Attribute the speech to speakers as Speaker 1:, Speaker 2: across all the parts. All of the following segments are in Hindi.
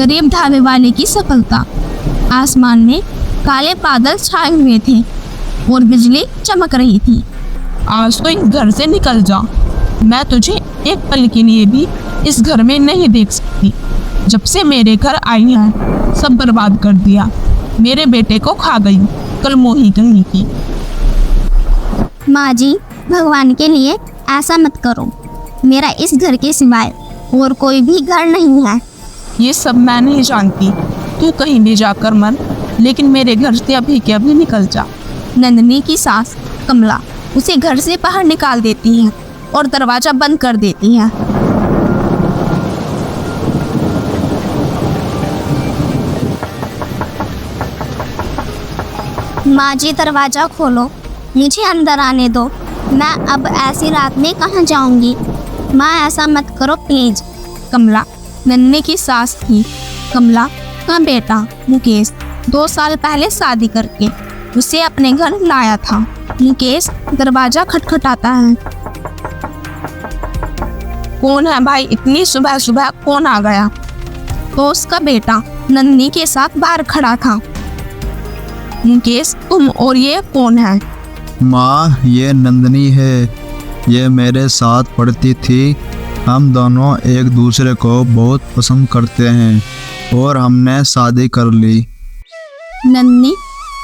Speaker 1: गरीब ढाबे वाले की सफलता। आसमान में काले बादल छाए हुए थे और बिजली चमक रही थी।
Speaker 2: आज तो इस घर से निकल जा। मैं तुझे एक पल के लिए भी इस घर में नहीं देख सकती। जब से मेरे घर आई है सब बर्बाद कर दिया। मेरे बेटे को खा गई कल मोही कहीं की।
Speaker 3: माँ जी, भगवान के लिए ऐसा मत करो। मेरा इस घर के सिवाय और कोई भी घर नहीं है।
Speaker 2: ये सब मैं नहीं जानती। तू कहीं भी जाकर मर, लेकिन मेरे घर से अभी के अभी निकल जा।
Speaker 1: नंदिनी की सास कमला उसे घर से बाहर निकाल देती है और दरवाजा बंद कर देती है।
Speaker 3: माँ जी, दरवाजा खोलो, मुझे अंदर आने दो। मैं अब ऐसी रात में कहाँ जाऊँगी? माँ, ऐसा मत करो प्लीज।
Speaker 1: कमला नन्हे की सास थी। कमला का बेटा मुकेश 2 साल पहले शादी करके उसे अपने घर लाया था। मुकेश दरवाजा खटखटाता है।
Speaker 2: कौन है भाई? इतनी सुबह सुबह कौन आ गया?
Speaker 1: तो उसका बेटा नन्ही के साथ बाहर खड़ा था।
Speaker 2: मुकेश, तुम और ये कौन है?
Speaker 4: माँ, ये नंदनी है। ये मेरे साथ पढ़ती थी। हम दोनों एक दूसरे को बहुत पसंद करते हैं और हमने शादी कर ली।
Speaker 1: नन्ही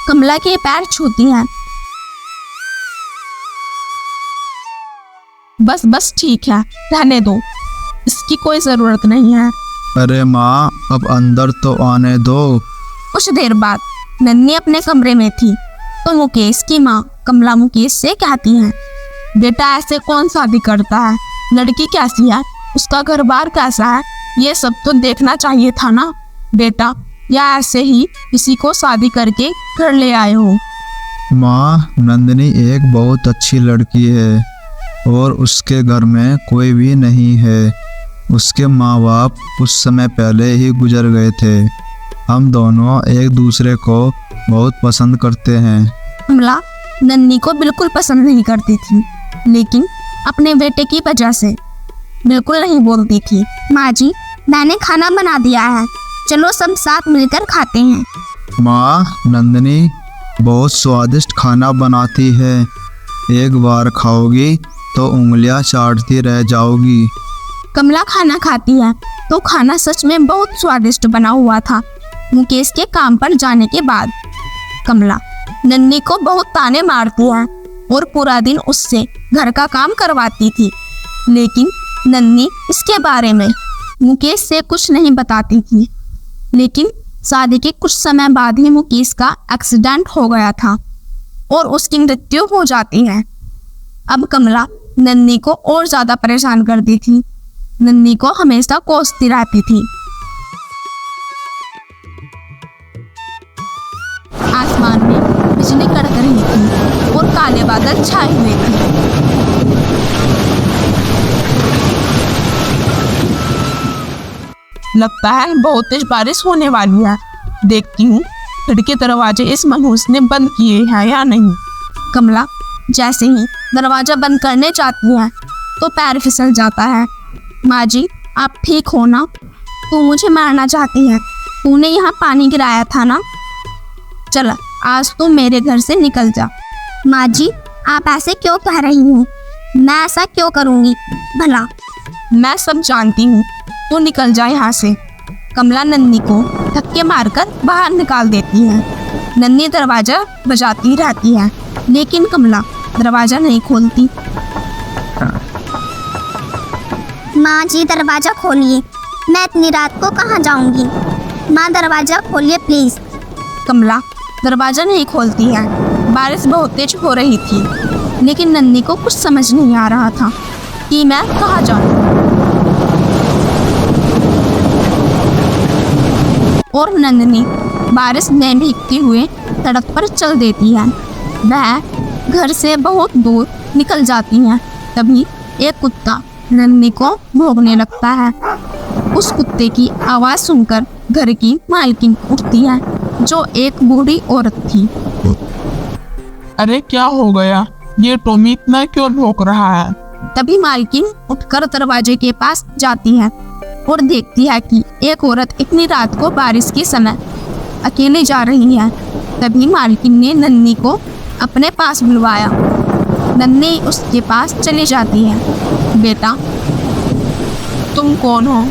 Speaker 1: कमला के पैर छूती है।
Speaker 2: बस बस ठीक है, रहने दो। इसकी कोई ज़रूरत नहीं है।
Speaker 4: अरे माँ, अब अंदर तो आने दो।
Speaker 1: कुछ देर बाद नन्ही अपने कमरे में थी तो मुकेश की माँ कमला मुकेश से कहती है,
Speaker 2: बेटा, ऐसे कौन शादी करता है? लड़की कैसी है? उसका घर बार कैसा है? ये सब तो देखना चाहिए था ना बेटा। या ऐसे ही किसी को शादी करके घर ले आए हो?
Speaker 4: माँ, नंदनी एक बहुत अच्छी लड़की है और उसके घर में कोई भी नहीं है। उसके माँ बाप कुछ समय पहले ही गुजर गए थे। हम दोनों एक दूसरे को बहुत पसंद करते हैं।
Speaker 1: कमला नन्ही को बिल्कुल पसंद नहीं करती थी, लेकिन अपने बेटे की वजह से बिल्कुल नहीं बोलती थी।
Speaker 3: माँ जी, मैंने खाना बना दिया है, चलो सब साथ मिलकर खाते हैं।
Speaker 4: माँ, नंदनी बहुत स्वादिष्ट खाना बनाती है। एक बार खाओगी तो उंगलियां चाटती रह जाओगी।
Speaker 1: कमला खाना खाती है तो खाना सच में बहुत स्वादिष्ट बना हुआ था। मुकेश के काम पर जाने के बाद कमला नन्ही को बहुत ताने मारती है और पूरा दिन उससे घर का काम करवाती थी, लेकिन नन्ही इसके बारे में मुकेश से कुछ नहीं बताती थी। लेकिन शादी के कुछ समय बाद ही मुकेश का एक्सीडेंट हो गया था और उसकी मृत्यु हो जाती है। अब कमला नन्ही को और ज़्यादा परेशान करती थी। नन्ही को हमेशा कोसती रहती थी। आसमान में बिजली कड़क रही थी और काले बादल छाए हुए थे।
Speaker 2: लगता है बहुत तेज बारिश होने वाली है। देखती हूँ खिड़की दरवाजे इस मनहूस ने बंद किए हैं या नहीं।
Speaker 1: कमला जैसे ही दरवाजा बंद करने जाती है तो पैर फिसल जाता है। माँ जी, आप ठीक हो ना? तू मुझे मारना चाहती है। तूने यहाँ पानी गिराया था ना? चल आज तू मेरे घर से निकल जा।
Speaker 3: माँ जी, आप ऐसे क्यों कह रही हो? मैं ऐसा क्यों करूँगी भला?
Speaker 2: मैं सब जानती हूँ, तू निकल जा यहाँ से।
Speaker 1: कमला नन्ही को धक्के मारकर बाहर निकाल देती है। नन्ही दरवाजा बजाती रहती है, लेकिन कमला दरवाजा नहीं खोलती।
Speaker 3: माँ जी, दरवाजा खोलिए। मैं इतनी रात को कहाँ जाऊँगी? माँ, दरवाजा खोलिए प्लीज़।
Speaker 1: कमला दरवाजा नहीं खोलती है। बारिश बहुत तेज हो रही थी, लेकिन नन्ही को कुछ समझ नहीं आ रहा था कि मैं कहाँ जाऊँ। और नंदिनी बारिश में भीगती हुए सड़क पर चल देती है। वह घर से बहुत दूर निकल जाती है। तभी एक कुत्ता नंदिनी को भौंकने लगता है। उस कुत्ते की आवाज़ सुनकर घर की मालकिन उठती है, जो एक बूढ़ी औरत थी।
Speaker 5: अरे क्या हो गया? ये टॉमी इतना क्यों भौंक रहा है?
Speaker 1: तभी मालकिन उठकर दरवाजे के पास जाती है और देखती है कि एक औरत इतनी रात को बारिश के समय अकेले जा रही है। तभी मालकिन ने नन्ही को अपने पास बुलवाया। नन्ही उसके पास चली जाती है। बेटा,
Speaker 2: तुम कौन हो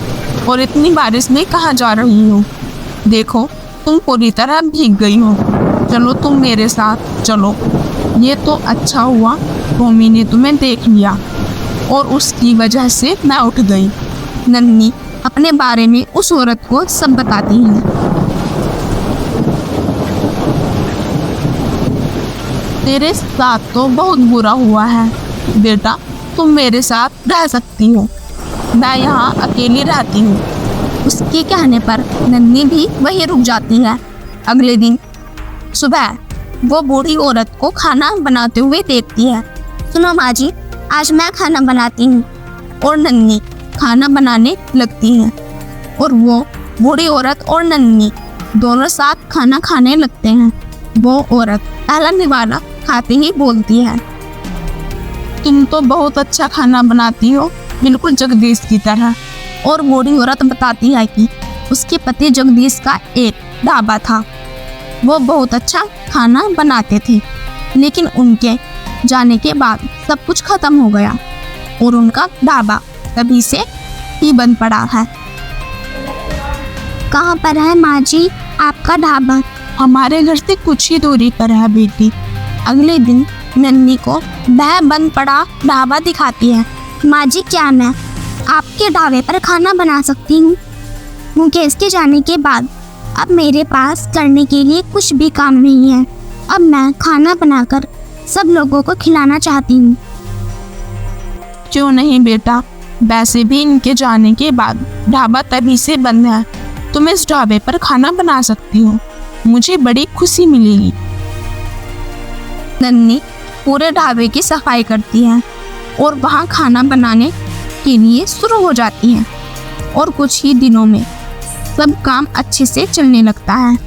Speaker 2: और इतनी बारिश में कहाँ जा रही हो? देखो, तुम पूरी तरह भीग गई हो। चलो तुम मेरे साथ चलो। ये तो अच्छा हुआ टॉमी ने तुम्हें देख लिया और उसकी वजह से मैं उठ गई।
Speaker 1: नन्ही अपने बारे में उस औरत को सब बताती है।
Speaker 2: तेरे साथ तो बहुत बुरा हुआ है बेटा, तुम मेरे साथ रह सकती हो। मैं यहाँ अकेली रहती हूँ।
Speaker 1: उसके कहने पर नन्ही भी वहीं रुक जाती है। अगले दिन सुबह वो बूढ़ी औरत को खाना बनाते हुए देखती है।
Speaker 3: सुनो माँ जी, आज मैं खाना बनाती हूँ।
Speaker 1: और नन्ही खाना बनाने लगती है और वो बूढ़ी औरत और नन्ही दोनों साथ खाना खाने लगते हैं। वो औरत पहला निवाला खाते ही बोलती है,
Speaker 2: तुम तो बहुत अच्छा खाना बनाती हो, बिल्कुल जगदीश की तरह।
Speaker 1: और बूढ़ी औरत बताती है कि उसके पति जगदीश का एक ढाबा था। वो बहुत अच्छा खाना बनाते थे, लेकिन उनके जाने के बाद सब कुछ खत्म हो गया और उनका ढाबा तभी से ही बंद पड़ा है।
Speaker 3: कहाँ पर है माँ जी आपका ढाबा?
Speaker 2: हमारे घर से कुछ ही दूरी पर है बेटी।
Speaker 1: अगले दिन नन्ही को वह बंद पड़ा ढाबा दिखाती है।
Speaker 3: माँ जी, क्या मैं आपके ढाबे पर खाना बना सकती हूँ? मुकेश के जाने के बाद अब मेरे पास करने के लिए कुछ भी काम नहीं है। अब मैं खाना बनाकर सब लोगों को खिलाना चाहती हूँ।
Speaker 2: क्यों नहीं बेटा, वैसे भी इनके जाने के बाद ढाबा तभी से बंद है। तुम इस ढाबे पर खाना बना सकती हो, मुझे बड़ी खुशी मिलेगी।
Speaker 1: नन्ही पूरे ढाबे की सफाई करती है और वहाँ खाना बनाने के लिए शुरू हो जाती है और कुछ ही दिनों में सब काम अच्छे से चलने लगता है।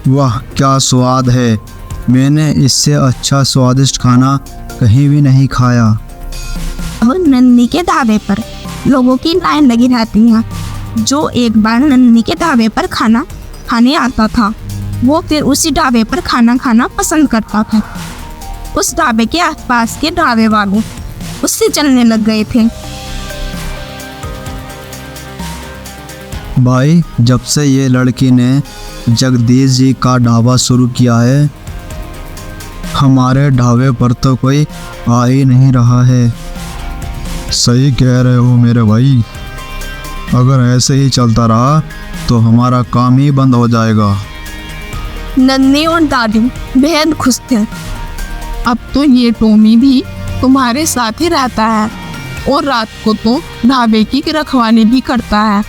Speaker 4: वाह, क्या स्वाद है! मैंने इससे अच्छा स्वादिष्ट खाना कहीं भी नहीं खाया।
Speaker 1: अब नन्ही के ढाबे पर लोगों की लाइन लगी रहती है। जो एक बार नन्ही के ढाबे पर खाना खाने आता था, वो फिर उसी ढाबे पर खाना खाना पसंद करता था। उस ढाबे के आसपास के ढाबे वालों उससे चलने लग गए थे।
Speaker 4: भाई, जब से ये लड़की ने जगदीश जी का ढाबा शुरू किया है, हमारे ढाबे पर तो कोई आ ही नहीं रहा है। सही कह रहे हो मेरे भाई, अगर ऐसे ही चलता रहा तो हमारा काम ही बंद हो जाएगा।
Speaker 1: नन्ही और दादी बेहद खुश थे।
Speaker 2: अब तो ये टॉमी भी तुम्हारे साथ ही रहता है और रात को तो ढाबे की रखवाली भी करता है।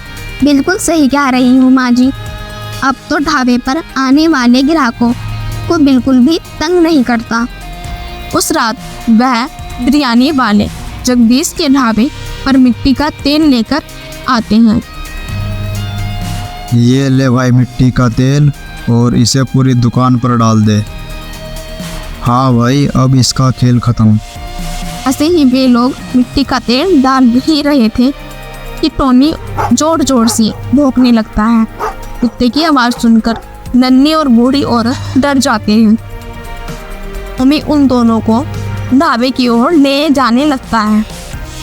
Speaker 3: बिल्कुल सही कह रही हूँ माँ जी। अब तो ढाबे पर आने वाले ग्राहकों को बिल्कुल भी तंग नहीं करता।
Speaker 1: उस रात वह बिरयानी वाले जगदीश के ढाबे पर मिट्टी का तेल लेकर आते हैं।
Speaker 4: ये ले भाई मिट्टी का तेल और इसे पूरी दुकान पर डाल दे। हाँ भाई, अब इसका खेल खत्म।
Speaker 1: ऐसे ही वे लोग मिट्टी का तेल डाल ही रहे थे कि टॉमी जोर जोर से भौंकने लगता है। कुत्ते की आवाज़ सुनकर नन्ही और बूढ़ी औरत डर जाते हैं। टॉमी उन दोनों को ढाबे की ओर ले जाने लगता है।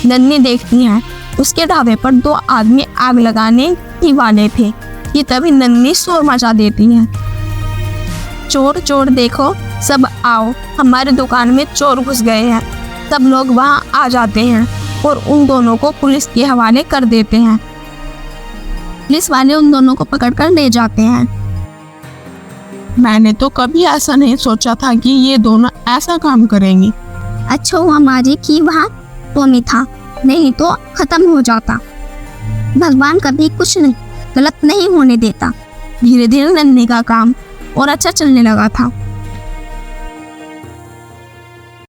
Speaker 1: नन्ही देखती है उसके ढाबे पर दो आदमी आग लगाने ही वाले थे कि तभी नन्ही शोर मचा देती है, चोर चोर देखो, सब आओ, हमारे दुकान में चोर घुस गए हैं। सब लोग वहाँ आ जाते हैं और उन दोनों को पुलिस के हवाले कर देते हैं। पुलिस वाले उन दोनों को पकड़कर ले जाते हैं।
Speaker 2: मैंने तो कभी ऐसा नहीं सोचा था कि ये दोनों ऐसा काम करेंगी।
Speaker 3: अच्छा हुआ माँ जी कि वहाँ टॉमी था, नहीं तो खत्म हो जाता। भगवान कभी कुछ नहीं गलत नहीं होने देता।
Speaker 1: धीरे धीरे नन्ही का काम और अच्छा चलने लगा था।